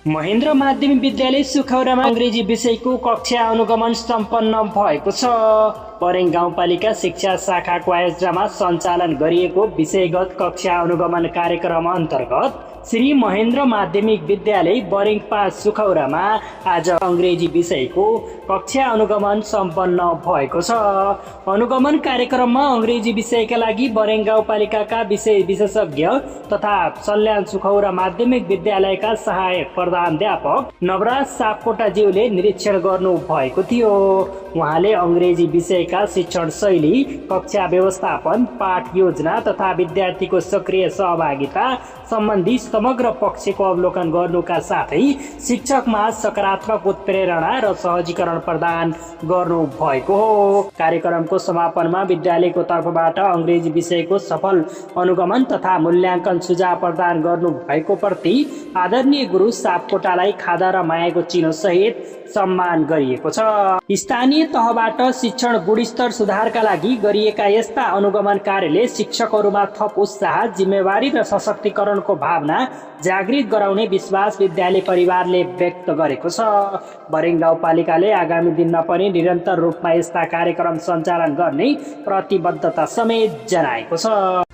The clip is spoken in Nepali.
महेन्द्र माध्यमिक विद्यालय सुखौरामा अङ्ग्रेजी विषयको कक्षा अनुगमन सम्पन्न भएको छ। परेङ गाउँपालिका शिक्षा शाखाको आयोजनामा सञ्चालन गरिएको विषयगत कक्षा अनुगमन कार्यक्रम अन्तर्गत श्री महेन्द्र माध्यमिक विद्यालय बरेङ 5 सुखौरामा आज अङ्ग्रेजी विषयको कक्षा अनुगमन सम्पन्न भएको छ। अनुगमन कार्यक्रममा अङ्ग्रेजी विषयका लागि बरेङ गाउँपालिकाका विषय विशेषज्ञ तथा सल्यान सुखौरा माध्यमिक विद्यालयका सहायक प्रधानाध्यापक नवराज सापकोटाज्यूले निरीक्षण गर्नु भएको थियो। उहाँले अङ्ग्रेजी विषयका शिक्षण शैली, कक्षा व्यवस्थापन, पाठ योजना तथा विद्यार्थीको सक्रिय सहभागिता सम्बन्धी समग्र पक्षको अवलोकन गर्नुका साथै शिक्षकमा सकारात्मक उत्प्रेरणा र सहजीकरण प्रदान गर्नु भएको हो। कार्यक्रमको समापनमा विद्यालयको तर्फबाट अङ्ग्रेजी विषयको सफल अनुगमन तथा मूल्याङ्कन सुझाव प्रदान गर्नु भएको प्रति आदरणीय गुरु सापकोटालाई खादा र मायाको चिनो सहित सम्मान गरिएको छ। स्थानीय तहबाट शिक्षण गुणस्तर सुधारका लागि गरिएका यस्ता अनुगमन कार्यले शिक्षकहरूमा थप उत्साह, जिम्मेवारी र सशक्तिकरणको भावना जागृत गराउने विश्वास विद्यालय परिवारले व्यक्त गरेको छ। बरेङ गाउँपालिकाले आगामी दिनमा पनि निरन्तर रूपमा यस्ता कार्यक्रम सञ्चालन गर्ने प्रतिबद्धता समेत जनाएको छ।